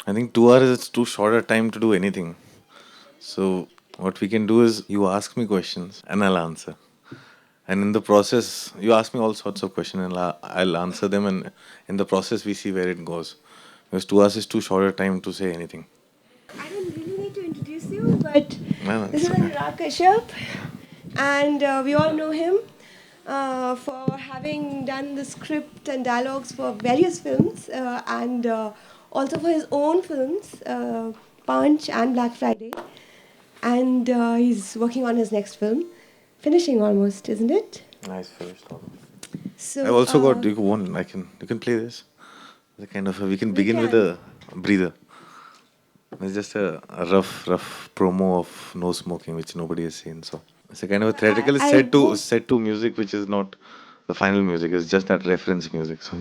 I think 2 hours is too short a time to do anything. So what we can do is you ask me questions and I'll answer. And in the process, you ask me all sorts of questions and I'll answer them. And in the process, we see where it goes. Because 2 hours is too short a time to say anything. I don't really need to introduce you, but No, no, this it's is okay. Anurag Kashyap, and we all know him for having done the script and dialogues for various films and also for his own films, Punch and Black Friday. And he's working on his next film, finishing almost, isn't it? Nice finished. I've So also got you one. You can play this. The kind of we can we begin with can. a breather. It's just a rough promo of no smoking, which nobody has seen. So it's a kind of a theatrical I won't. set to music, which is not the final music. It's just that reference music. So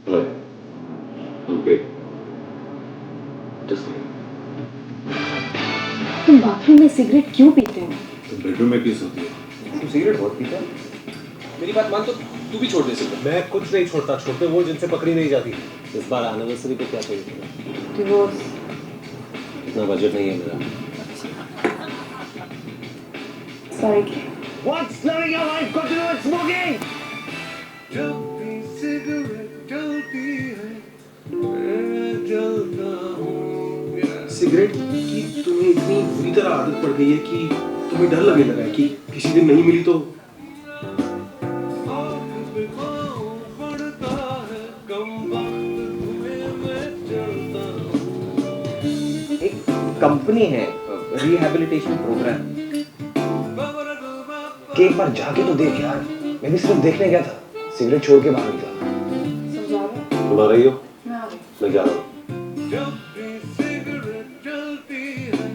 Hello. Okay. Just तुम bathroom में cigarette क्यों पीते हो? तो bedroom में piece होती है। तू सिगरेट बहुत पीता है। मेरी बात मान तो तू भी छोड़ दे सिगरेट। मैं कुछ नहीं छोड़ता, छोड़ते वो जिनसे पकड़ी नहीं जाती। इस बार एनिवर्सरी पे क्या चाहिए? डिवोर्स। इतना बजट नहीं है मेरा। सॉरी के। What's learning your life got to do with smoking? जब भी सिगरेट जलती है मैं जलता हूँ। सिगरेट की तुम्हें इतनी बुरी तरह आदत पड़ गई है कि तुम्हें डर लगने लगा है कि किसी दिन नहीं मिली तो आग पे पाँव पड़ता है कम वक्त धुएं में जलता हूँ। एक कंपनी है रिहैबिलिटेशन प्रोग्राम कि एक बार जाके तो देख यार। मैं भी सिर्फ देखने गया था, सिगरेट छोड़ के बाहर निकला। समझाओगे? तुम आ रही हो? मैं आ गई। मैं जा रहा हूँ। जब भी सिगरेट जलती है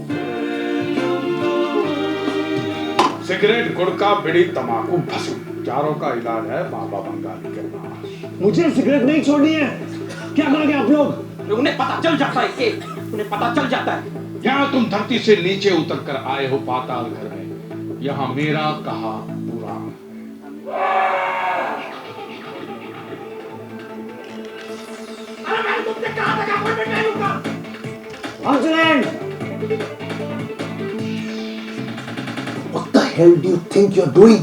मैं जलता हूँ। सिगरेट, गुटखा, बीड़ी, तंबाकू, भस्म चारों का इलाज है बाबा बंगाली के पास। मुझे सिगरेट नहीं छोड़नी है। क्या करोगे आप लोग? उन्हें पता चल जाता है कि उन्हें पता चल जाता है। यहाँ तुम धरती से नीचे उतर कर आए हो पाताल घर में। यहाँ मेरा कहा पूरा Arjun! What the hell do you think you're doing?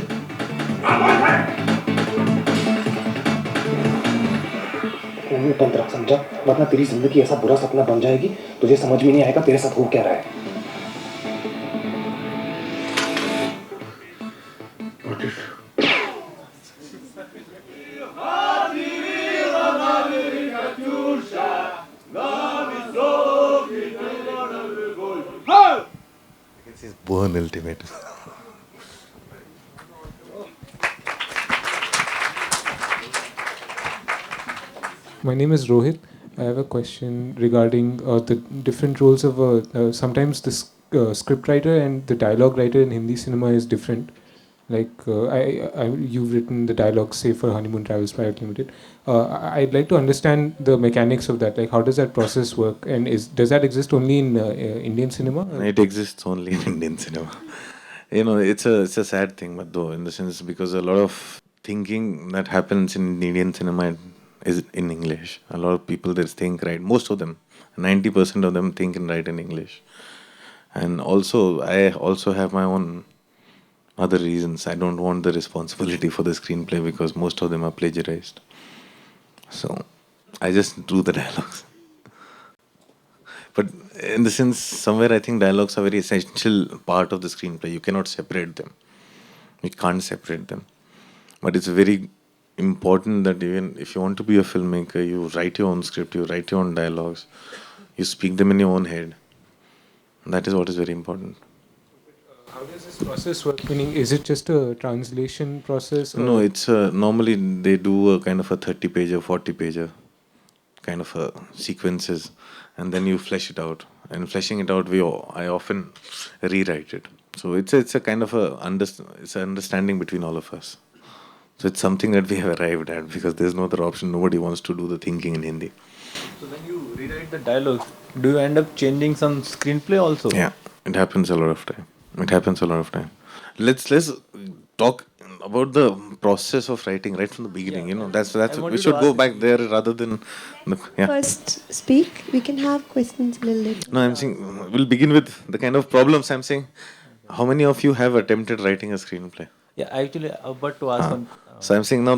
कोई तंत्र रख समझा, वरना तेरी जिंदगी ऐसा बुरा सपना बन जाएगी तुझे समझ में नहीं आएगा तेरे साथ हो क्या रहा है। it's his born ultimate. My name is Rohit. I have a question regarding the different roles of sometimes the scriptwriter and the dialogue writer in Hindi cinema is different. Like you've written the dialogue, say for Honeymoon Travels Private Limited. I'd like to understand the mechanics of that. Like, how does that process work, and does that exist only in Indian cinema? It exists only in Indian cinema. It's a sad thing, but though in the sense because a lot of thinking that happens in Indian cinema is in English. A lot of people they think right. Most of them, 90% of them think and write in English. And also, I also have my own other reasons. I don't want the responsibility for the screenplay because most of them are plagiarized. So I just do the dialogues. But in the sense, somewhere I think dialogues are very essential part of the screenplay. You cannot separate them. You can't separate them. But it's very important that even if you want to be a filmmaker, you write your own script, you write your own dialogues, you speak them in your own head. That is what is very important. How does this process work? Meaning, is it just a translation process? Or No, it's normally they do a kind of a 30 pager, 40 pager kind of a sequences, and then you flesh it out. And fleshing it out, I often rewrite it. So it's a kind of it's an understanding between all of us. So it's something that we have arrived at because there's no other option. Nobody wants to do the thinking in Hindi. So when you rewrite the dialogues, do you end up changing some screenplay also? Yeah, it happens a lot of time. It happens a lot of time. Let's talk about the process of writing right from the beginning. That's I wanted we to should ask go this back there rather than yeah. First, speak. We can have questions a little later. No, I'm saying we'll begin with the kind of problems. I'm saying, how many of you have attempted writing a screenplay? Yeah, actually, about to ask one. So I'm saying now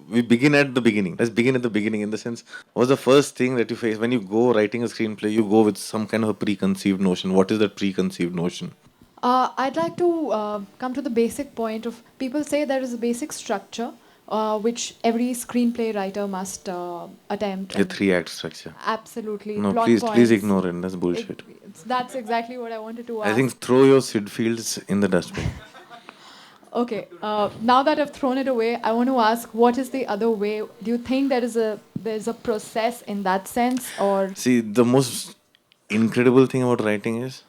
we begin at the beginning. Let's begin at the beginning in the sense, what's the first thing that you face when you go writing a screenplay? You go with some kind of a preconceived notion. What is that preconceived notion? I'd like to come to the basic point of people say there is a basic structure which every screenplay writer must attempt. A 3-act structure. Absolutely. No, Plot please points. ignore it. That's bullshit. That's exactly what I wanted to ask. I think throw your Sid Fields in the dustbin. Okay. Now that I've thrown it away, I want to ask, what is the other way? Do you think there's a process in that sense, or? See, the most incredible thing about writing is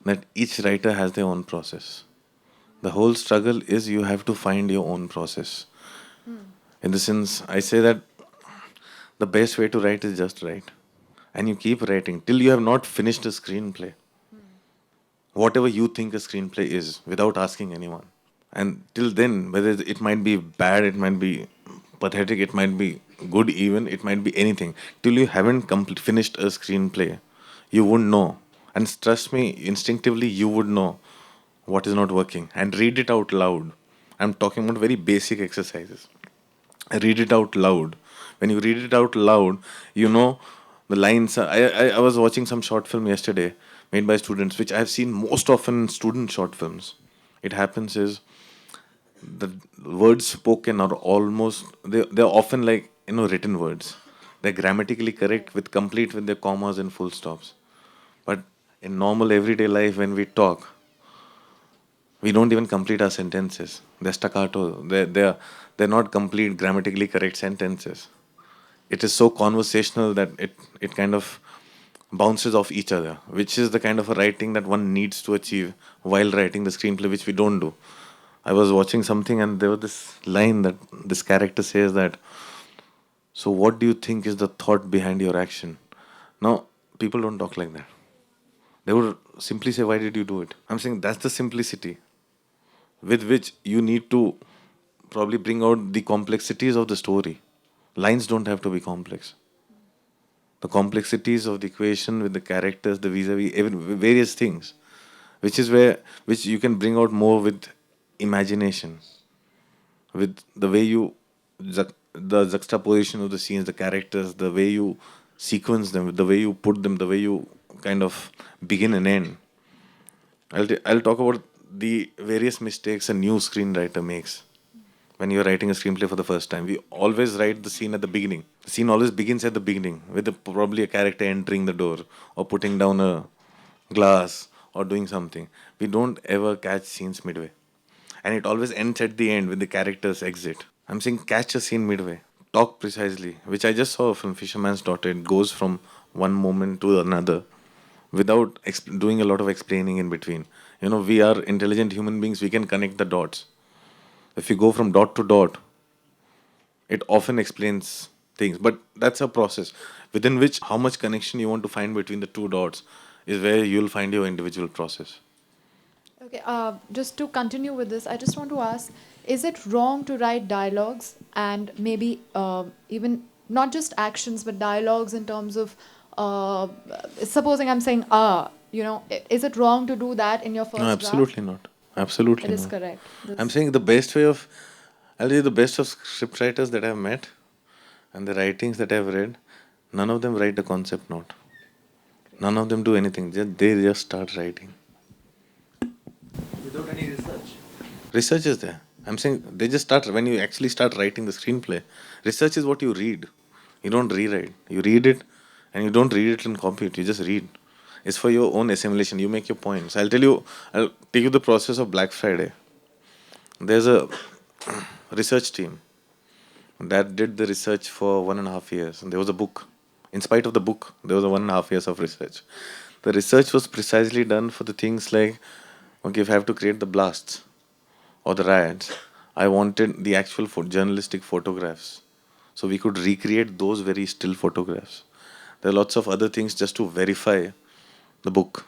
that each writer has their own process. The whole struggle is you have to find your own process. In the sense, I say that the best way to write is just write. And you keep writing till you have not finished a screenplay. Whatever you think a screenplay is, without asking anyone. And till then, whether it might be bad, it might be pathetic, it might be good even, it might be anything. Till you haven't finished a screenplay, you wouldn't know. And trust me, instinctively you would know what is not working. And read it out loud. I'm talking about very basic exercises. Read it out loud. When you read it out loud, you know the lines. I was watching some short film yesterday made by students, which I've seen most often in student short films. It happens is the words spoken are almost, they're often like, written words. They're grammatically correct with complete with their commas and full stops. But in normal everyday life, when we talk, we don't even complete our sentences. They're staccato. They're not complete grammatically correct sentences. It is so conversational that it kind of bounces off each other, which is the kind of a writing that one needs to achieve while writing the screenplay, which we don't do. I was watching something and there was this line that this character says that, so what do you think is the thought behind your action? Now, people don't talk like that. They would simply say, why did you do it? I'm saying that's the simplicity with which you need to probably bring out the complexities of the story. Lines don't have to be complex. The complexities of the equation with the characters, the vis-a-vis, various things, which you can bring out more with imagination, with the way the juxtaposition of the scenes, the characters, the way you sequence them, the way you put them, the way you kind of begin and end. I'll talk about the various mistakes a new screenwriter makes when you're writing a screenplay for the first time. We always write the scene at the beginning. The scene always begins at the beginning with probably a character entering the door or putting down a glass or doing something. We don't ever catch scenes midway. And it always ends at the end with the character's exit. I'm saying catch a scene midway. Talk precisely, which I just saw from Fisherman's Daughter. It goes from one moment to another without doing a lot of explaining in between. We are intelligent human beings. We can connect the dots. If you go from dot to dot, it often explains things. But that's a process within which how much connection you want to find between the two dots is where you'll find your individual process. Okay, just to continue with this, I just want to ask, is it wrong to write dialogues and maybe even not just actions but dialogues in terms of, supposing I'm saying, is it wrong to do that in your first No, absolutely draft? not. Absolutely It is not. correct. I'm saying the best way of, I'll tell you the best of scriptwriters that I've met and the writings that I've read, none of them write a concept note. None of them do anything. They just start writing. Without any research. Research is there. I'm saying they just start, when you actually start writing the screenplay, research is what you read. You don't rewrite. You read it and you don't read it and copy it. You just read. It's for your own assimilation. You make your points. I'll take you the process of Black Friday. There's a research team that did the research for 1.5 years. And there was a book. In spite of the book, there was a 1.5 years of research. The research was precisely done for the things like, okay, if I have to create the blasts or the riots, I wanted the actual journalistic photographs So we could recreate those very still photographs. There are lots of other things just to verify the book.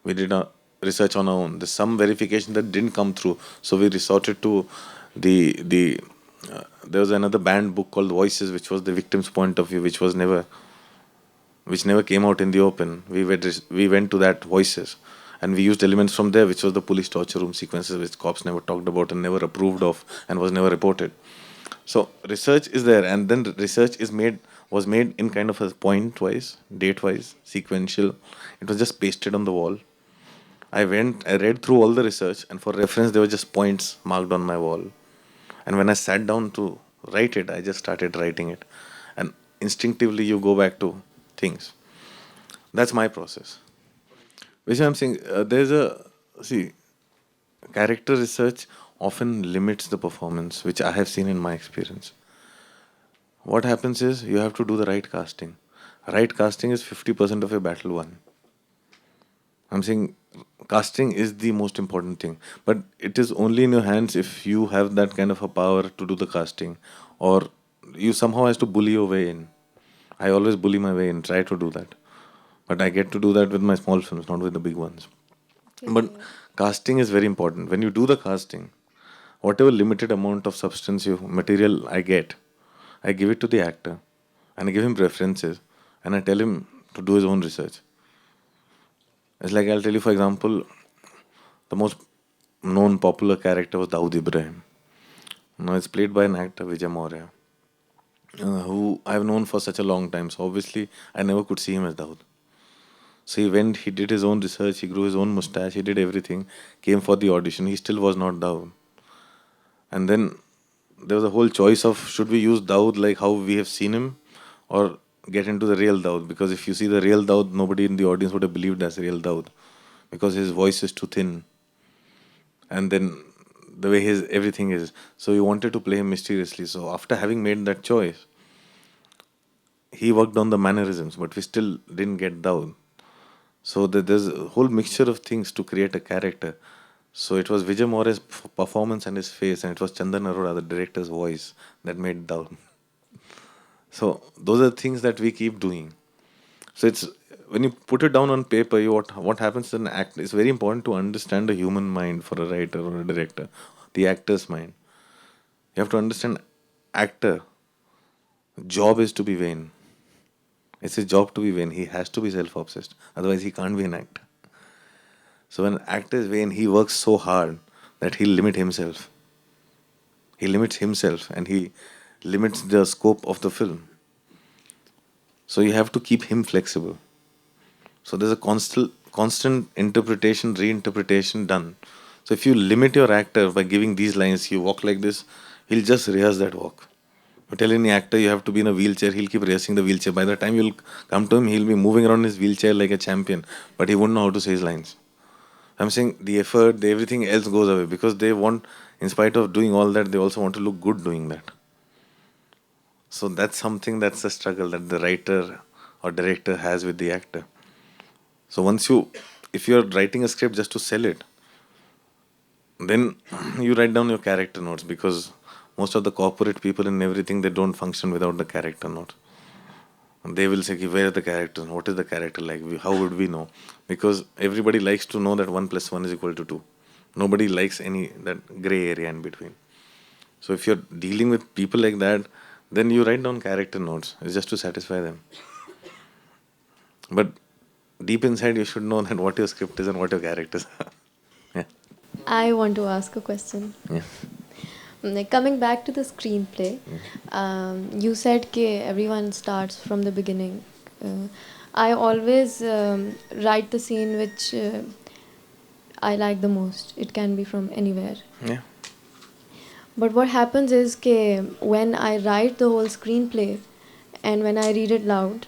We did a research on our own. There's some verification that didn't come through, so we resorted to the. There was another banned book called Voices, which was the victim's point of view, which never came out in the open. We went to that Voices, and we used elements from there, which was the police torture room sequences, which cops never talked about and never approved of, and was never reported. So research is there, and then research was made in kind of a point wise, date wise, sequential. It was just pasted on the wall. I read through all the research, and for reference, there were just points marked on my wall. And when I sat down to write it, I just started writing it. And instinctively, you go back to things. That's my process. Which I'm saying, character research often limits the performance, which I have seen in my experience. What happens is, you have to do the right casting. Right casting is 50% of your battle won. I'm saying casting is the most important thing, but it is only in your hands if you have that kind of a power to do the casting, or you somehow has to bully your way in. I always bully my way in, try to do that, but I get to do that with my small films, not with the big ones. But casting is very important. When you do the casting, whatever limited amount of material I get, I give it to the actor, and I give him preferences, and I tell him to do his own research. It's like, I'll tell you, for example, the most known popular character was Dawood Ibrahim. Now it's played by an actor, Vijay Maurya, who I've known for such a long time. So obviously, I never could see him as Dawood. So he did his own research, he grew his own mustache, he did everything, came for the audition. He still was not Dawood. And then there was a whole choice of, should we use Dawood like how we have seen him, or get into the real Dawood? Because if you see the real Dawood, nobody in the audience would have believed that's real Dawood, because his voice is too thin, and then the way his everything is. So we wanted to play him mysteriously. So after having made that choice, he worked on the mannerisms, but we still didn't get Dawood. So there's a whole mixture of things to create a character. So it was Vijay Maurya's performance and his face, and it was Chandan Arora, the director's voice, that made Dawood. So those are things that we keep doing. So it's, when you put it down on paper, what happens in act, it's very important to understand the human mind for a writer or a director, the actor's mind. You have to understand, actor job is to be vain. It's his job to be vain. He has to be self-obsessed. Otherwise, he can't be an actor. So when an actor is vain, he works so hard that he'll limit himself. He limits himself, and he limits the scope of the film. So you have to keep him flexible. So there's a constant interpretation, reinterpretation done. So if you limit your actor by giving these lines, you walk like this, he'll just rehearse that walk. You tell any actor you have to be in a wheelchair, he'll keep rehearsing the wheelchair. By the time you'll come to him, he'll be moving around his wheelchair like a champion, but he won't know how to say his lines. I'm saying the effort, everything else goes away, because they want, in spite of doing all that, they also want to look good doing that. So that's something, that's a struggle that the writer or director has with the actor. So if you're writing a script just to sell it, then you write down your character notes, because most of the corporate people and everything, they don't function without the character notes. They will say, where are the characters? What is the character like? How would we know? Because everybody likes to know that 1 + 1 is equal to 2. Nobody likes that gray area in between. So if you're dealing with people like that, then you write down character notes. It's just to satisfy them. But deep inside, you should know that what your script is and what your characters are. Yeah. I want to ask a question. Yeah. Coming back to the screenplay, you said that everyone starts from the beginning. I always write the scene which I like the most. It can be from anywhere. Yeah. But what happens is that when I write the whole screenplay and when I read it loud,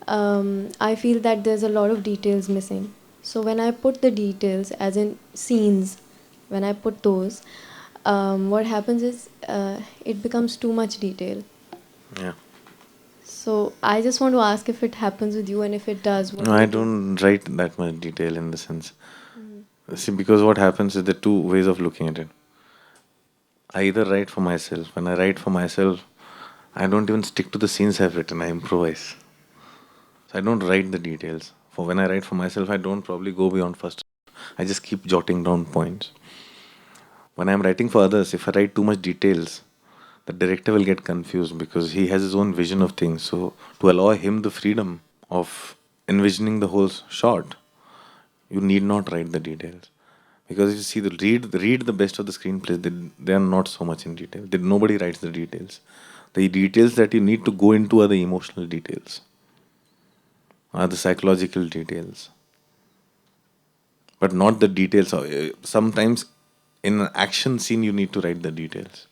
I feel that there's a lot of details missing. So when I put the details, as in scenes, when I put those, what happens is it becomes too much detail. Yeah. So I just want to ask if it happens with you, and if it does. No, I don't write that much detail in the sense. See, because what happens is there are two ways of looking at it. I either write for myself. When I write for myself, I don't even stick to the scenes I've written. I improvise. So I don't write the details. For when I write for myself, I don't probably go beyond first. I just keep jotting down points. When I'm writing for others, if I write too much details, the director will get confused because he has his own vision of things. So to allow him the freedom of envisioning the whole shot, you need not write the details. Because if you see read the best of the screenplays, they are not so much in detail. Nobody writes the details. The details that you need to go into are the emotional details, are the psychological details, but not the details. Sometimes in an action scene, you need to write the details.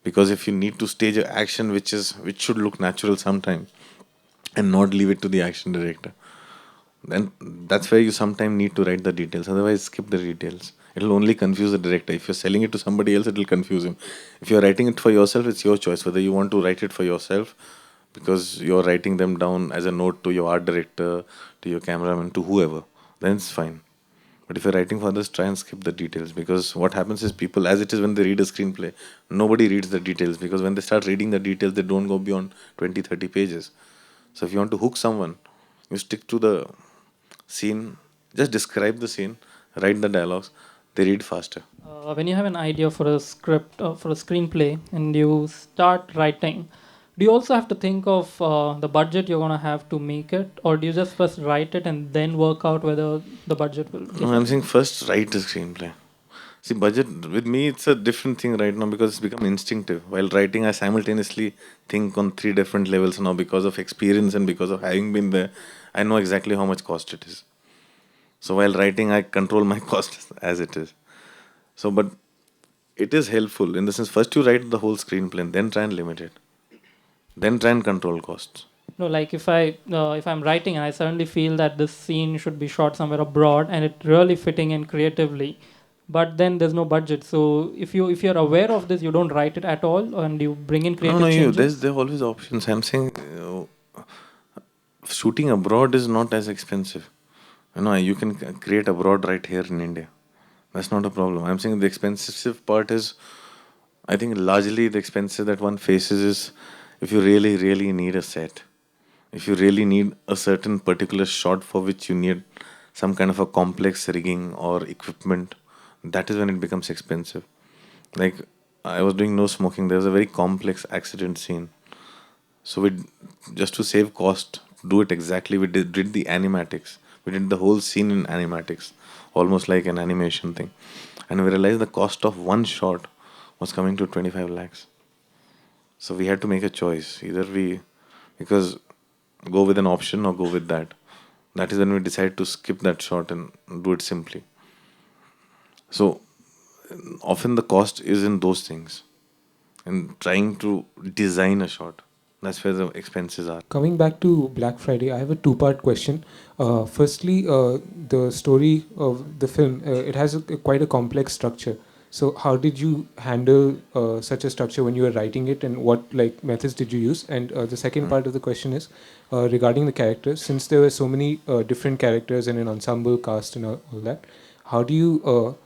Because if you need to stage an action which should look natural sometime and not leave it to the action director, then that's where you sometimes need to write the details. Otherwise, skip the details. It'll only confuse the director. If you're selling it to somebody else, it'll confuse him. If you're writing it for yourself, it's your choice whether you want to write it for yourself because you're writing them down as a note to your art director, to your cameraman, to whoever. Then it's fine. But if you're writing for others, try and skip the details, because what happens is people, as it is when they read a screenplay, nobody reads the details, because when they start reading the details, they don't go beyond 20, 30 pages. So if you want to hook someone, you stick to the scene, just describe the scene, write the dialogues, they read faster. When you have an idea for a script or for a screenplay and you start writing, do you also have to think of the budget you're going to have to make it, or do you just first write it and then work out whether the budget will? No, I'm saying first write the screenplay. See, budget, with me, it's a different thing right now because it's become instinctive. While writing, I simultaneously think on 3 different levels now because of experience and because of having been there. I know exactly how much cost it is. So while writing, I control my cost as it is. So, but it is helpful in the sense, first you write the whole screenplay and then try and limit it. Then try and control costs. No, like if I'm writing and I suddenly feel that this scene should be shot somewhere abroad and it really fitting in creatively, but then there's no budget. So if you're aware of this, you don't write it at all, and you bring in creative changes. There are always options. I'm saying shooting abroad is not as expensive. You can create abroad right here in India. That's not a problem. I'm saying the expensive part is, I think largely the expensive that one faces is if you really, really need a set. If you really need a certain particular shot for which you need some kind of a complex rigging or equipment, that is when it becomes expensive. Like, I was doing No Smoking, there was a very complex accident scene. So just to save cost, do it exactly, we did the animatics. We did the whole scene in animatics, almost like an animation thing. And we realized the cost of one shot was coming to 25 lakhs. So we had to make a choice. Because go with an option or go with that. That is when we decided to skip that shot and do it simply. So often the cost is in those things. In trying to design a shot. That's where the expenses are. Coming back to Black Friday, I have a 2-part question. Firstly, the story of the film, it has quite a complex structure. So how did you handle such a structure when you were writing it, and what methods did you use? And the second part of the question is regarding the characters. Since there were so many different characters and an ensemble cast and all that, how do you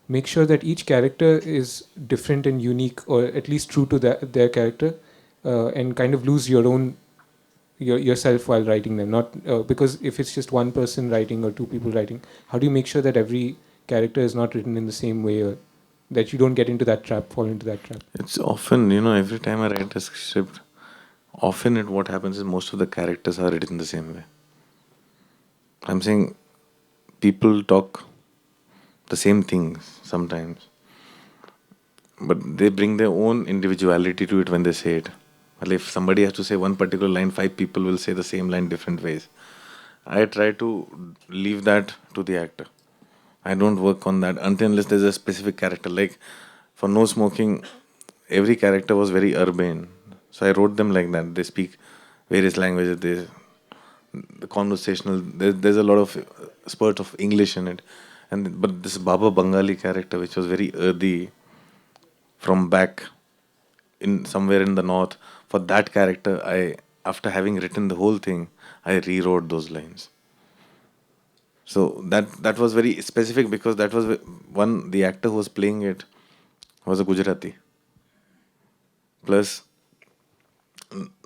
make sure that each character is different and unique, or at least true to their character, and kind of lose yourself while writing them? Not because if it's just one person writing or 2 people writing, how do you make sure that every character is not written in the same way, or that you don't fall into that trap? It's often, every time I write a script, often what happens is most of the characters are written the same way. I'm saying people talk the same things sometimes, but they bring their own individuality to it when they say it. Well, if somebody has to say one particular line, 5 people will say the same line different ways. I try to leave that to the actor. I don't work on that until unless there's a specific character. Like for No Smoking, every character was very urbane. So I wrote them like that. They speak various languages. The conversational, there's a lot of spurt of English in it. But this Baba Bengali character, which was very earthy from back in somewhere in the north, for that character, after having written the whole thing, I rewrote those lines. So that was very specific because that was the actor who was playing it was a Gujarati. Plus,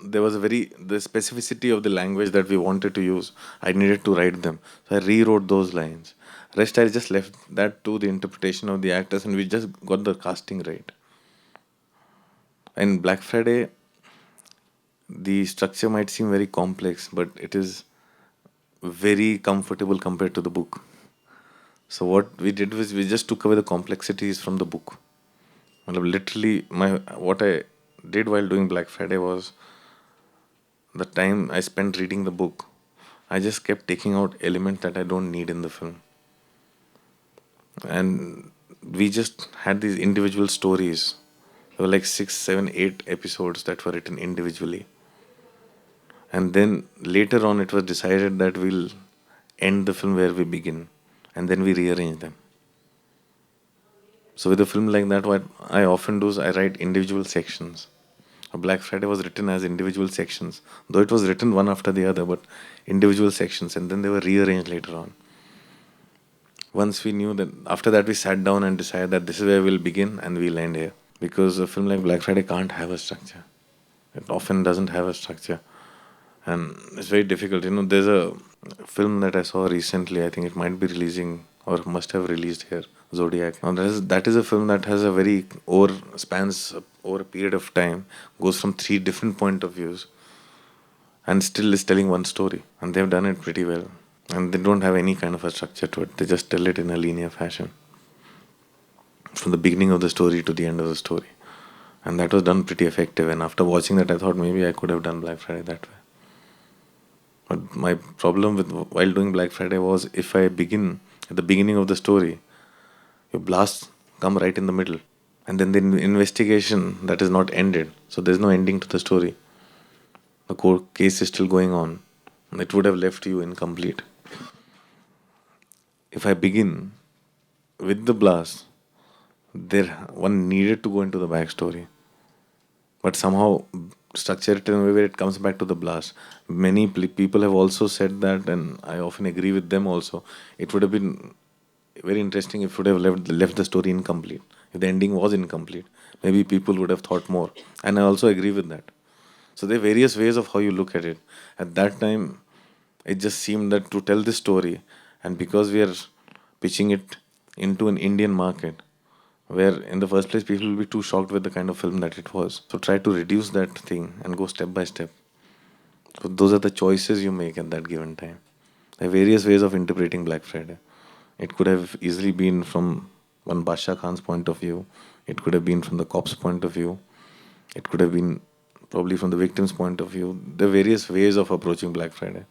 there was the specificity of the language that we wanted to use. I needed to write them. So I rewrote those lines. Rest I just left that to the interpretation of the actors, and we just got the casting right. In Black Friday, the structure might seem very complex, but it is very comfortable compared to the book. So what we did was we just took away the complexities from the book. Literally, what I did while doing Black Friday was the time I spent reading the book, I just kept taking out elements that I don't need in the film. And we just had these individual stories. There were like 6, 7, 8 episodes that were written individually. And then later on, it was decided that we'll end the film where we begin, and then we rearrange them. So with a film like that, what I often do is I write individual sections. Black Friday was written as individual sections, though it was written one after the other, but individual sections, and then they were rearranged later on. Once we knew that, after that we sat down and decided that this is where we'll begin and we'll end here. Because a film like Black Friday can't have a structure. It often doesn't have a structure. And it's very difficult. There's a film that I saw recently, I think it might be releasing or must have released here, Zodiac. Now that is a film that has a very spans over a period of time, goes from 3 different point of views, and still is telling one story. And they've done it pretty well. And they don't have any kind of a structure to it. They just tell it in a linear fashion, from the beginning of the story to the end of the story. And that was done pretty effective. And after watching that, I thought maybe I could have done Black Friday that way. But my problem while doing Black Friday was, if I begin at the beginning of the story, your blasts come right in the middle. And then the investigation that is not ended. So there's no ending to the story. The court case is still going on. It would have left you incomplete. If I begin with the blast, one needed to go into the backstory, but somehow structure it in a way where it comes back to the blast. Many people have also said that, and I often agree with them also, it would have been very interesting if it would have left the story incomplete. If the ending was incomplete, maybe people would have thought more. And I also agree with that. So there are various ways of how you look at it. At that time, it just seemed that to tell this story, and because we are pitching it into an Indian market, where in the first place people will be too shocked with the kind of film that it was. So try to reduce that thing and go step by step. So those are the choices you make at that given time. There are various ways of interpreting Black Friday. It could have easily been from one Basha Khan's point of view. It could have been from the cop's point of view. It could have been probably from the victim's point of view. There are various ways of approaching Black Friday.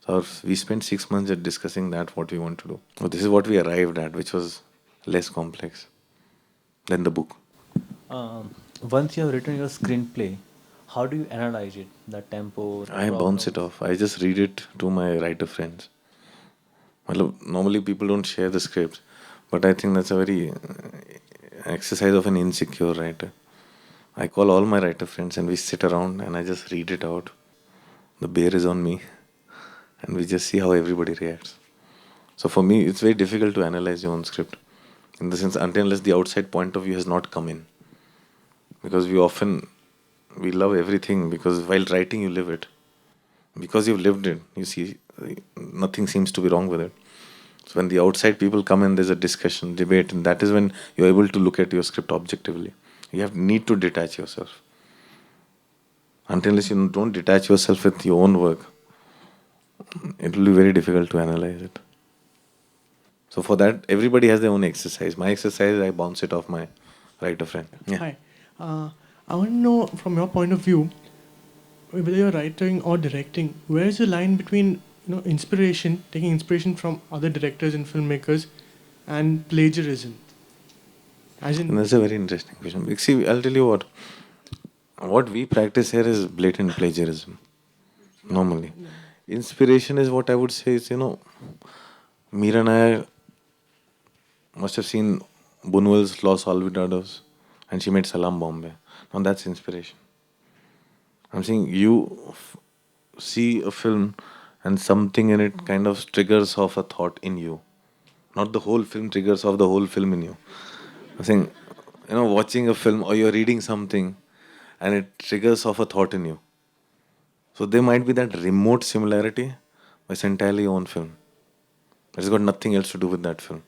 So we spent 6 months at discussing that, what we want to do. So this is what we arrived at, which was less complex than the book. Once you have written your screenplay, how do you analyze it? The tempo? I bounce it off. I just read it to my writer friends. Normally people don't share the scripts, but I think that's a very exercise of an insecure writer. I call all my writer friends and we sit around and I just read it out. The bear is on me and we just see how everybody reacts. So for me, it's very difficult to analyze your own script. In the sense, unless the outside point of view has not come in. Because we love everything, because while writing you live it. Because you've lived it, you see, nothing seems to be wrong with it. So when the outside people come in, there's a discussion, debate, and that is when you're able to look at your script objectively. You need to detach yourself. Unless you don't detach yourself with your own work, it will be very difficult to analyze it. So for that, everybody has their own exercise. My exercise, I bounce it off my writer friend. Yeah. Hi. I want to know, from your point of view, whether you're writing or directing, where is the line between inspiration, taking inspiration from other directors and filmmakers, and plagiarism? And that's a very interesting question. See, I'll tell you what we practice here is blatant plagiarism, normally. Inspiration is what I would say is, Meera and I must have seen Buñuel's Los Olvidados, and she made Salam Bombay. Now that's inspiration. I'm saying you see a film and something in it kind of triggers off a thought in you. Not the whole film triggers off the whole film in you. I'm saying, watching a film or you're reading something and it triggers off a thought in you. So there might be that remote similarity, but it's entirely your own film. It's got nothing else to do with that film.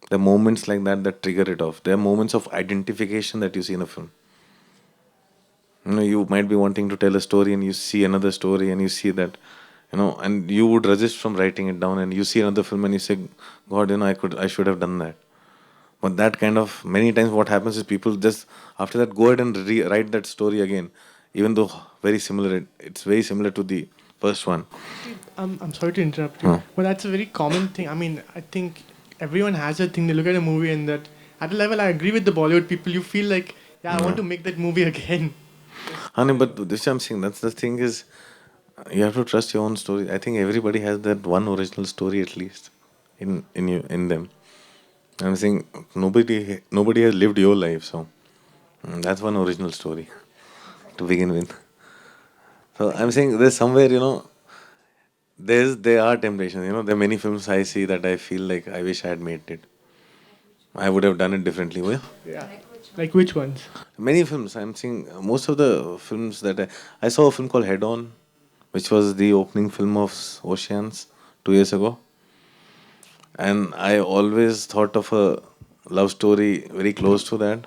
There are moments like that that trigger it off. There are moments of identification that you see in a film. You might be wanting to tell a story and you see another story and you see that, and you would resist from writing it down, and you see another film and you say, God, I should have done that. But that kind of, many times what happens is people just, after that, go ahead and rewrite that story again, even though very similar, it's very similar to the first one. I'm sorry to interrupt you, but that's a very common thing. I mean, I think everyone has that thing. They look at a movie and that, at a level, I agree with the Bollywood people. You feel like, I want to make that movie again. Honey, but this I'm saying, that's the thing is, you have to trust your own story. I think everybody has that one original story at least in them. I'm saying nobody has lived your life, so that's one original story to begin with. So I'm saying there's somewhere, there are temptations. There are many films I see that I feel like I wish I had made it. I would have done it differently. Well, Yeah. Like which ones? many films. I'm seeing most of the films that I saw a film called Head On, which was the opening film of Oceans 2 years ago. And I always thought of a love story very close to that.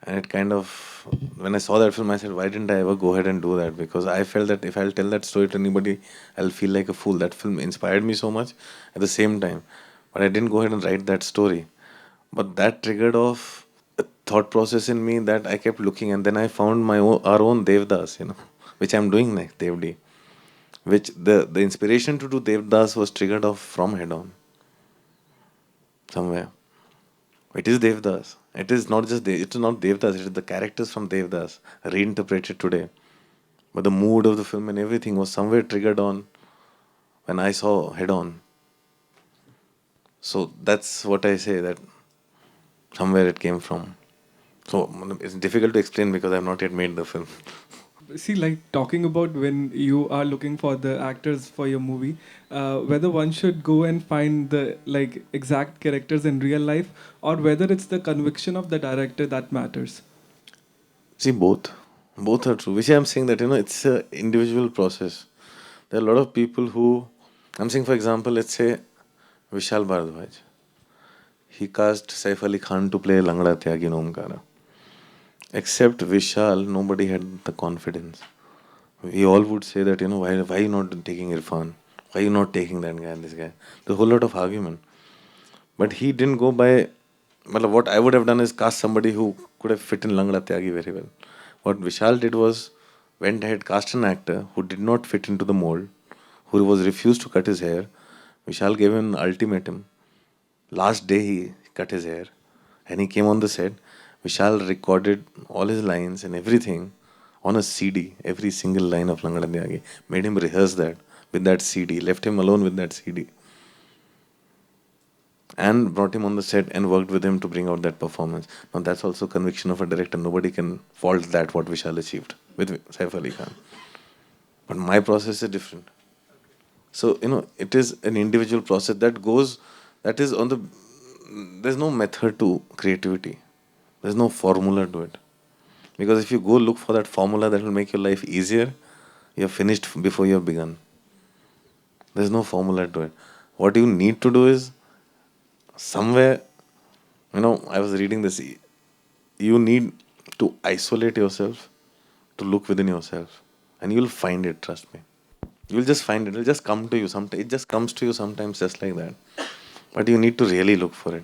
And it kind of, when I saw that film, I said, why didn't I ever go ahead and do that? Because I felt that if I'll tell that story to anybody, I'll feel like a fool. That film inspired me so much at the same time. But I didn't go ahead and write that story. But that triggered off a thought process in me that I kept looking, and then I found our own Devdas, which I'm doing next, Devdi. Which the inspiration to do Devdas was triggered off from Head On. Somewhere. It is Devdas. It is not just it is not Devdas, it is the characters from Devdas reinterpreted today. But the mood of the film and everything was somewhere triggered on when I saw Head On. So that's what I say, that somewhere it came from. So it's difficult to explain because I have not yet made the film. See, like talking about when you are looking for the actors for your movie, whether one should go and find the exact characters in real life, or whether it's the conviction of the director that matters. See, both are true. Which I'm saying that it's an individual process. There are a lot of people who, I'm saying, for example, let's say Vishal Bhardwaj. He cast Saif Ali Khan to play Langda Tyagi in Omkara. Except Vishal, nobody had the confidence. We all would say that, why are you not taking Irfan? Why are you not taking that guy and this guy? There's a whole lot of argument. But he didn't go by, what I would have done is cast somebody who could have fit in Langda Tyagi very well. What Vishal did was, went ahead, cast an actor who did not fit into the mold, who was refused to cut his hair. Vishal gave him an ultimatum. Last day he cut his hair and he came on the set. Vishal recorded all his lines and everything on a CD, every single line of Langda Tyagi. Made him rehearse that with that CD, left him alone with that CD. And brought him on the set and worked with him to bring out that performance. Now that's also conviction of a director. Nobody can fault that, what Vishal achieved with Saif Ali Khan. But my process is different. So, it is an individual process there's no method to creativity. There's no formula to it. Because if you go look for that formula that will make your life easier, you're finished before you've begun. There's no formula to it. What you need to do is, somewhere, I was reading this, you need to isolate yourself, to look within yourself. And you'll find it, trust me. You'll just find it. It'll just come to you sometimes. It just comes to you sometimes just like that. But you need to really look for it.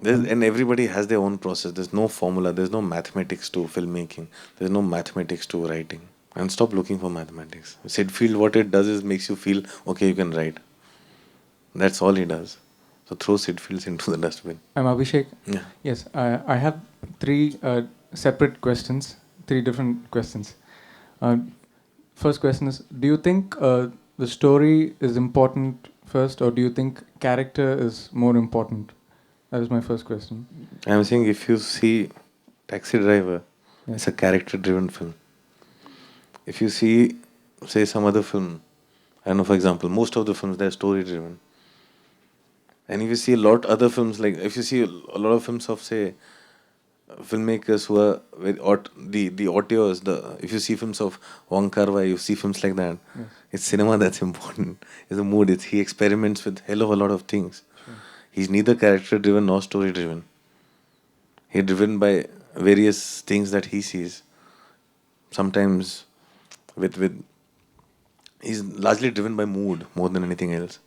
And everybody has their own process. There's no formula. There's no mathematics to filmmaking. There's no mathematics to writing. And stop looking for mathematics. Sid Field, what it does is makes you feel, okay, you can write. That's all he does. So throw Sid Fields into the dustbin. I'm Abhishek. Yeah. Yes, I have three separate questions, three different questions. First question is, do you think the story is important first, or do you think character is more important? That is my first question. I'm saying if you see Taxi Driver, it's a character-driven film. If you see, say, some other film, I don't know, for example, most of the films, they're story-driven. And if you see a lot other films, like if you see a lot of films of, say, filmmakers who are very the auteurs. If you see films of Wong Kar-wai, you see films like that. Yes. It's cinema that's important. It's the mood. He experiments with hell of a lot of things. He's neither character driven nor story driven. He's driven by various things that he sees. Sometimes with he's largely driven by mood more than anything else.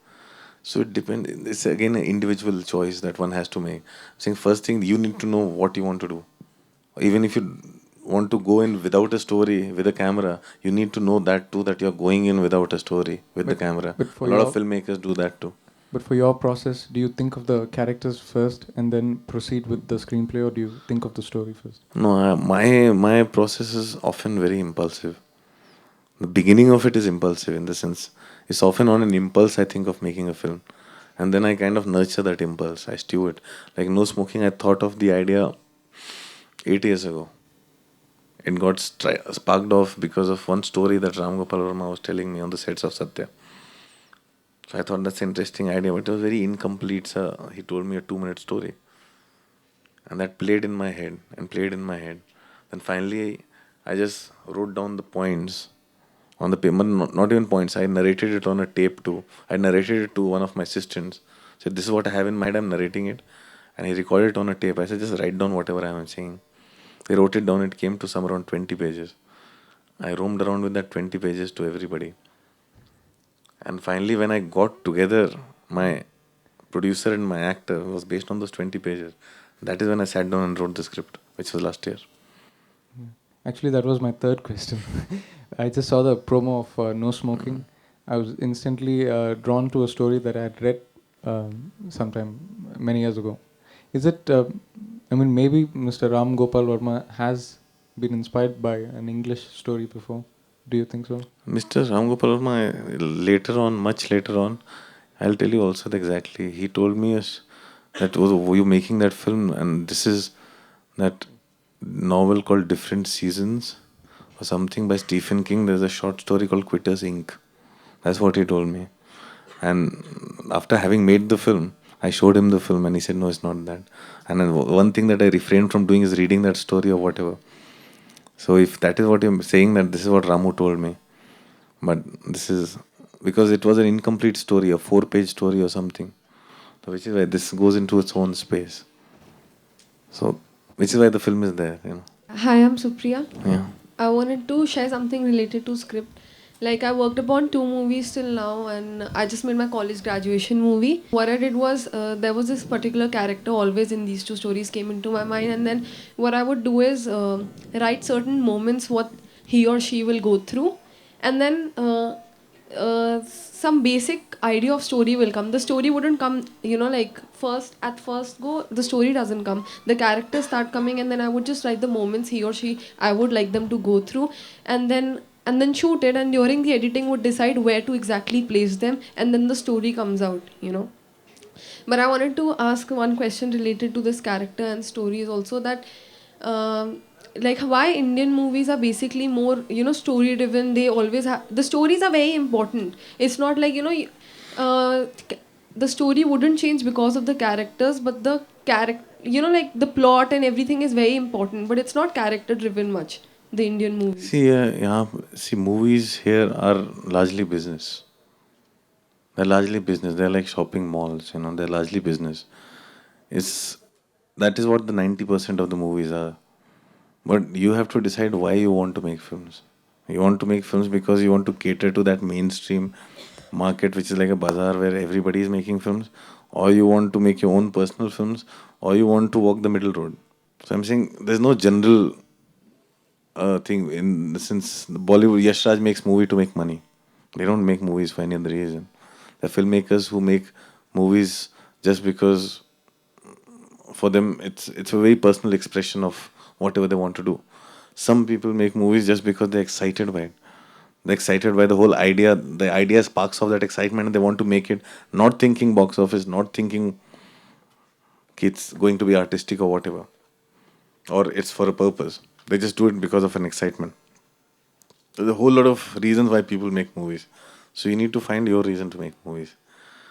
So it depends. It's again an individual choice that one has to make. I'm saying first thing, you need to know what you want to do. Even if you want to go in without a story with a camera, you need to know that too, that you're going in without a story with the camera. But A for lot of your- filmmakers do that too. But for your process, do you think of the characters first and then proceed with the screenplay, or do you think of the story first? No, my process is often very impulsive. The beginning of it is impulsive in the sense it's often on an impulse I think of making a film, and then I kind of nurture that impulse. I stew it. Like No Smoking, I thought of the idea 8 years ago. It got sparked off because of one story that Ram Gopal Verma was telling me on the sets of Satya. So I thought that's an interesting idea, but it was very incomplete. So he told me a 2-minute story. And that played in my head and played in my head. Then finally, I just wrote down the points on the paper, not even points. I narrated it on a tape too. I narrated it to one of my assistants. Said, this is what I have in mind, I'm narrating it. And he recorded it on a tape. I said, just write down whatever I am saying. They wrote it down, it came to some around 20 pages. I roamed around with that 20 pages to everybody. And finally, when I got together, my producer and my actor was based on those 20 pages. That is when I sat down and wrote the script, which was last year. Actually, that was my third question. I just saw the promo of No Smoking. I was instantly drawn to a story that I had read sometime many years ago. Is it, maybe Mr. Ram Gopal Verma has been inspired by an English story before. Do you think so? Mr. Ram Gopal Verma, much later on, I'll tell you also exactly. He told me that were you making that film, and this is that novel called Different Seasons or something by Stephen King. There's a short story called Quitters Inc. That's what he told me. And after having made the film, I showed him the film and he said, no, it's not that. And then one thing that I refrained from doing is reading that story or whatever. So if that is what you're saying, that this is what Ramu told me. But this is because it was an incomplete story, a 4-page story or something. So which is why this goes into its own space. So which is why the film is there, Hi, I'm Supriya. Yeah. I wanted to share something related to script. Like I worked upon 2 movies till now, and I just made my college graduation movie. What I did was there was this particular character always in these 2 stories came into my mind, and then what I would do is write certain moments what he or she will go through, and then some basic idea of story will come. The story wouldn't come, like at first go, the story doesn't come. The characters start coming, and then I would just write the moments he or she I would like them to go through, and then shoot it, and during the editing would decide where to exactly place them, and then the story comes out. But I wanted to ask one question related to this character and stories also, that like why Indian movies are basically more story driven. They always have, the stories are very important. It's not like the story wouldn't change because of the characters, but the like the plot and everything is very important, but it's not character driven much, the Indian movies. See, movies here are largely business. They're largely business. They're like shopping malls, they're largely business. That is what the 90% of the movies are. But you have to decide why you want to make films. You want to make films because you want to cater to that mainstream market, which is like a bazaar where everybody is making films, or you want to make your own personal films, or you want to walk the middle road. So I'm saying there's no general thing in the sense Bollywood. Yash Raj makes movie to make money. They don't make movies for any other reason. There are filmmakers who make movies just because for them it's a very personal expression of whatever they want to do. Some people make movies just because they're excited by it. They're excited by the whole idea. The idea sparks of that excitement and they want to make it, not thinking box office, not thinking it's going to be artistic or whatever. Or it's for a purpose. They just do it because of an excitement. There's a whole lot of reasons why people make movies. So you need to find your reason to make movies.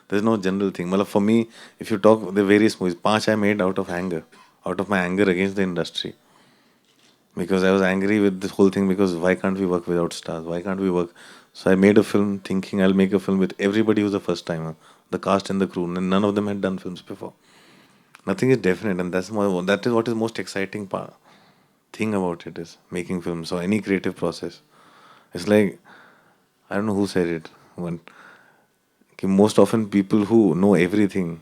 There's no general thing. For me, if you talk the various movies, 5 I made out of anger out of my anger against the industry. Because I was angry with this whole thing, because why can't we work without stars? Why can't we work? So I made a film thinking I'll make a film with everybody who's a first timer, the cast and the crew, and none of them had done films before. Nothing is definite, and that is what is most exciting thing about it, is making films or any creative process. It's like, I don't know who said it, but most often people who know everything,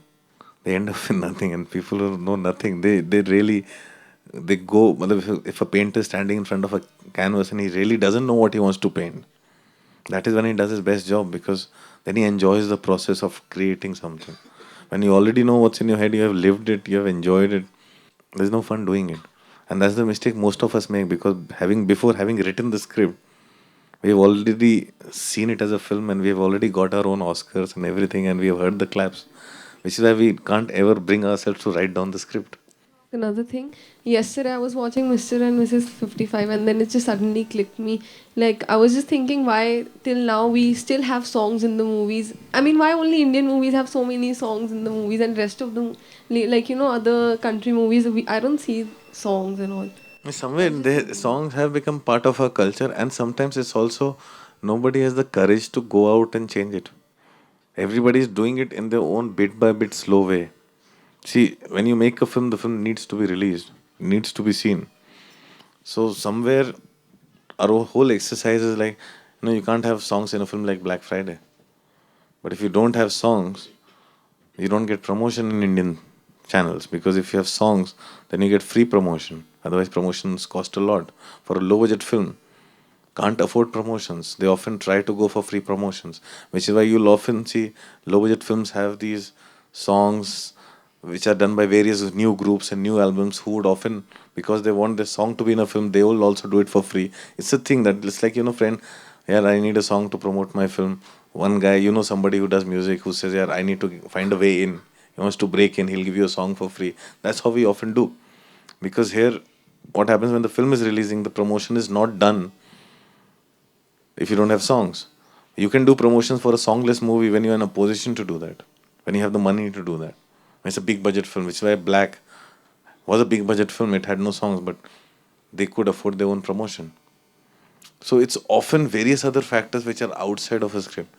they end up with nothing, and people who know nothing, they really, they go, if a painter is standing in front of a canvas and he really doesn't know what he wants to paint, that is when he does his best job, because then he enjoys the process of creating something. When you already know what's in your head, you have lived it, you have enjoyed it, there's no fun doing it. And that's the mistake most of us make, because before having written the script, we've already seen it as a film, and we've already got our own Oscars and everything, and we have heard the claps, which is why we can't ever bring ourselves to write down the script. Another thing, yesterday I was watching Mr. and Mrs. 55, and then it just suddenly clicked me. Like, I was just thinking, why till now we still have songs in the movies? I mean, why only Indian movies have so many songs in the movies, and rest of them, like, you know, other country movies, I don't see songs and all. Somewhere the songs have become part of our culture, and sometimes it's also nobody has the courage to go out and change it. Everybody is doing it in their own bit by bit slow way. See, when you make a film, the film needs to be released, needs to be seen. So somewhere our whole exercise is like, you can't have songs in a film like Black Friday. But if you don't have songs, you don't get promotion in Indian channels, because if you have songs, then you get free promotion. Otherwise, promotions cost a lot. For a low budget film, can't afford promotions. They often try to go for free promotions, which is why you'll often see low budget films have these songs which are done by various new groups and new albums who would often, because they want the song to be in a film, they will also do it for free. It's a thing that it's like, friend, yeah, I need a song to promote my film. One guy, somebody who does music, who says, yeah, I need to find a way in. He wants to break in, he'll give you a song for free. That's how we often do. Because here, what happens when the film is releasing, the promotion is not done if you don't have songs. You can do promotions for a songless movie when you're in a position to do that, when you have the money to do that. It's a big budget film, which is why Black was a big budget film. It had no songs, but they could afford their own promotion. So it's often various other factors which are outside of a script.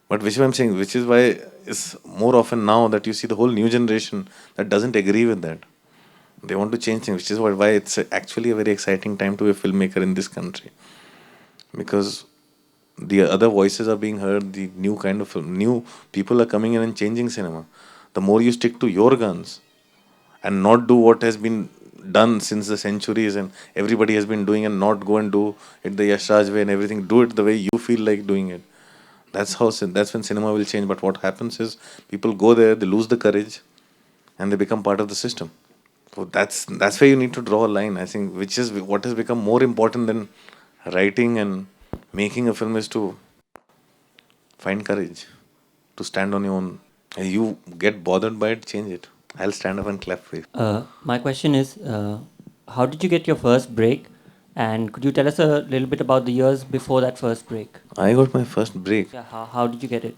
But which is what I'm saying, which is why it's more often now that you see the whole new generation that doesn't agree with that. They want to change things, which is why it's actually a very exciting time to be a filmmaker in this country. Because the other voices are being heard, the new kind of film, new people are coming in and changing cinema. The more you stick to your guns and not do what has been done since the centuries and everybody has been doing, and not go and do it the Yash Raj way and everything, do it the way you feel like doing it. That's when cinema will change. But what happens is people go there, they lose the courage, and they become part of the system. So that's where you need to draw a line, I think, which is what has become more important than writing and making a film, is to find courage, to stand on your own. And you get bothered by it, change it. I'll stand up and clap for you. My question is, how did you get your first break? And could you tell us a little bit about the years before that first break? I got my first break. Yeah, how did you get it?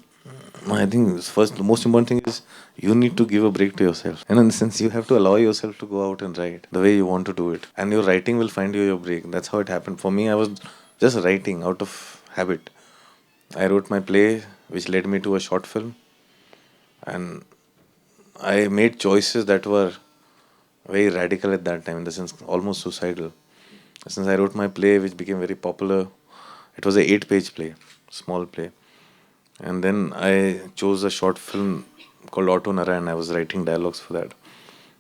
I think the most important thing is you need to give a break to yourself. And in the sense, you have to allow yourself to go out and write the way you want to do it. And your writing will find you your break. That's how it happened. For me, I was just writing out of habit. I wrote my play, which led me to a short film. And I made choices that were very radical at that time, in the sense almost suicidal. Since I wrote my play, which became very popular, it was an 8-page play, small play. And then I chose a short film called Auto Narayan. I was writing dialogues for that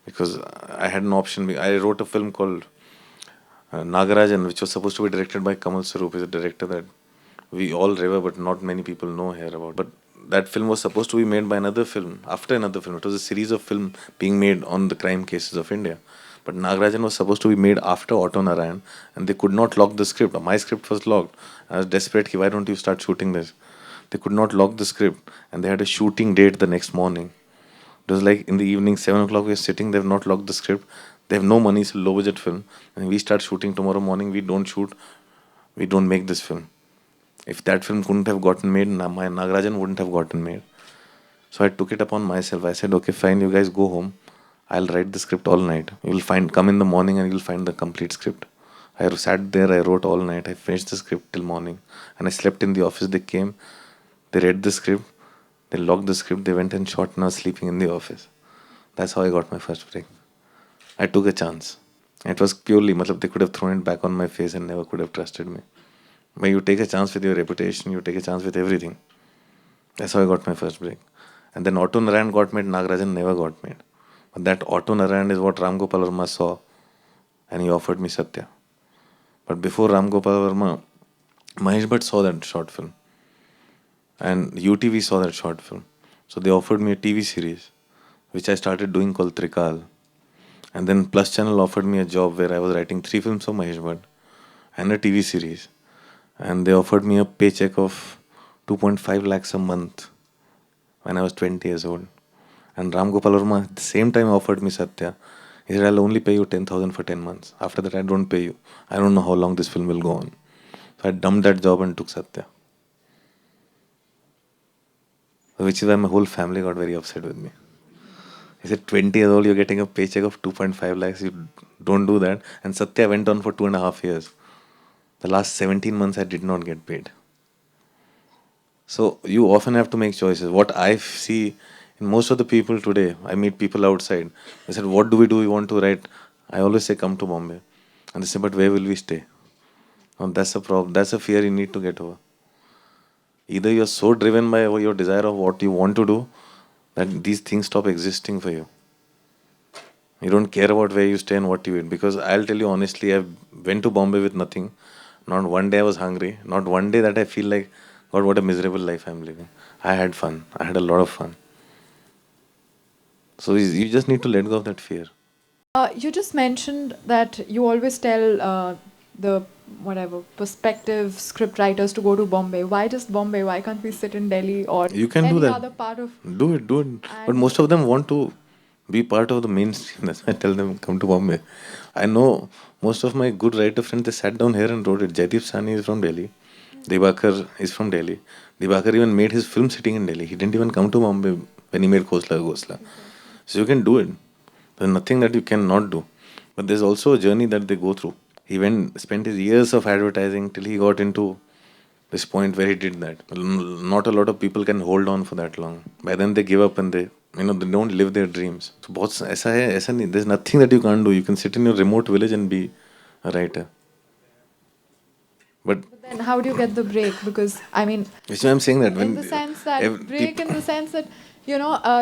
because I had an option. I wrote a film called Nagarajan, which was supposed to be directed by Kamal Sarup. He's a director that we all revere, but not many people know here about. But that film was supposed to be made by another film, after another film. It was a series of films being made on the crime cases of India. But Nagarajan was supposed to be made after Auto Narayan, and they could not lock the script. My script was locked. I was desperate, why don't you start shooting this? They could not lock the script, and they had a shooting date the next morning. It was like in the evening, 7 o'clock, we were sitting, they have not locked the script. They have no money, it's a low budget film. And we start shooting tomorrow morning, we don't shoot, we don't make this film. If that film couldn't have gotten made, my Nagarajan wouldn't have gotten made. So I took it upon myself. I said, okay, fine, you guys go home. I'll write the script all night. You'll come in the morning and you'll find the complete script. I sat there, I wrote all night, I finished the script till morning. And I slept in the office. They came, they read the script, they locked the script, they went and shot, and I was sleeping in the office. That's how I got my first break. I took a chance. It was purely, they could have thrown it back on my face and never could have trusted me. But you take a chance with your reputation, you take a chance with everything. That's how I got my first break. And then Otto Narayan got made, Nagarajan never got made. But that Otto Narayan is what Ram Gopal Verma saw, and he offered me Satya. But before Ram Gopal Verma, Mahesh Bhatt saw that short film. And UTV saw that short film. So they offered me a TV series, which I started doing called Trikal. And then Plus Channel offered me a job where I was writing 3 films for Mahesh Bhatt and a TV series. And they offered me a paycheck of 2.5 lakhs a month when I was 20 years old. And Ram Gopal Verma at the same time offered me Satya. He said, I'll only pay you 10,000 for 10 months. After that, I don't pay you. I don't know how long this film will go on. So I dumped that job and took Satya. Which is why my whole family got very upset with me. He said, 20 years old, you're getting a paycheck of 2.5 lakhs. You don't do that. And Satya went on for 2.5 years. The last 17 months, I did not get paid. So you often have to make choices. What I see in most of the people today, I meet people outside. They said, what do we do? We want to write. I always say, come to Bombay. And they say, but where will we stay? Now, that's a problem. That's a fear you need to get over. Either you're so driven by your desire of what you want to do, that these things stop existing for you. You don't care about where you stay and what you eat. Because I'll tell you honestly, I went to Bombay with nothing. Not one day I was hungry. Not one day that I feel like, God, what a miserable life I'm living. I had fun. I had a lot of fun. So you just need to let go of that fear. You just mentioned that you always tell the prospective script writers to go to Bombay. Why just Bombay? Why can't we sit in Delhi or You can any do that. other part of... Do it. But most of them want to be part of the mainstream. That's why I tell them, come to Bombay. I know most of my good writer friends, they sat down here and wrote it. Jaideep Sani is from Delhi. Dibakar is from Delhi. Dibakar even made his film sitting in Delhi. He didn't even come to Bombay when he made Khosla Ghosla. So you can do it. There's nothing that you cannot do. But there's also a journey that they go through. He spent his years of advertising till he got into this point where he did that. Not a lot of people can hold on for that long. By then they give up and they don't live their dreams. So there's nothing that you can't do. You can sit in your remote village and be a writer. But then how do you get the break? Because, I mean... Which I'm saying that in the sense that,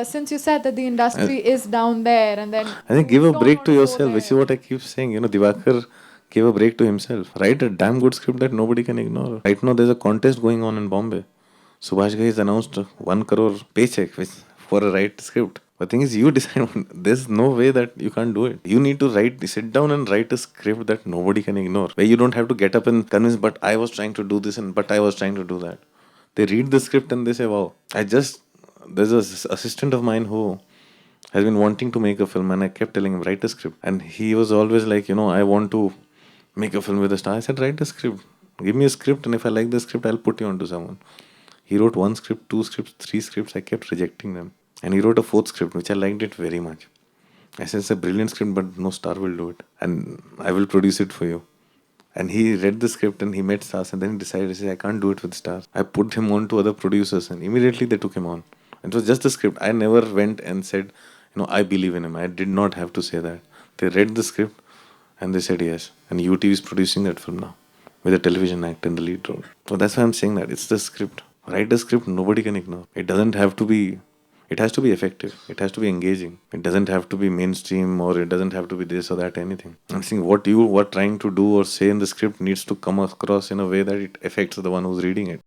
since you said that the industry is down there and then... I think give a break to yourself, which is what I keep saying. Dibakar gave a break to himself. Write a damn good script that nobody can ignore. Right now there's a contest going on in Bombay. Subhash Ghai has announced 1 crore paycheck for a write script. The thing is, you decide. There's no way that you can't do it. You need to sit down and write a script that nobody can ignore. Where you don't have to get up and convince, but I was trying to do this and but I was trying to do that. They read the script and they say, wow. There's an assistant of mine who has been wanting to make a film, and I kept telling him, write a script. And he was always like, I want to make a film with a star. I said, write a script. Give me a script, and if I like the script, I'll put you onto someone. He wrote 1 script, 2 scripts, 3 scripts. I kept rejecting them. And he wrote a 4th script, which I liked it very much. I said, it's a brilliant script, but no star will do it. And I will produce it for you. And he read the script and he met stars, and then he decided, I can't do it with stars. I put him on to other producers, and immediately they took him on. It was just the script. I never went and said, I believe in him. I did not have to say that. They read the script and they said yes. And UTV is producing that film now with a television actor in the lead role. So that's why I'm saying that. It's the script. Write a script nobody can ignore. It has to be effective. It has to be engaging. It doesn't have to be mainstream, or it doesn't have to be this or that, anything. I'm saying what you were trying to do or say in the script needs to come across in a way that it affects the one who's reading it.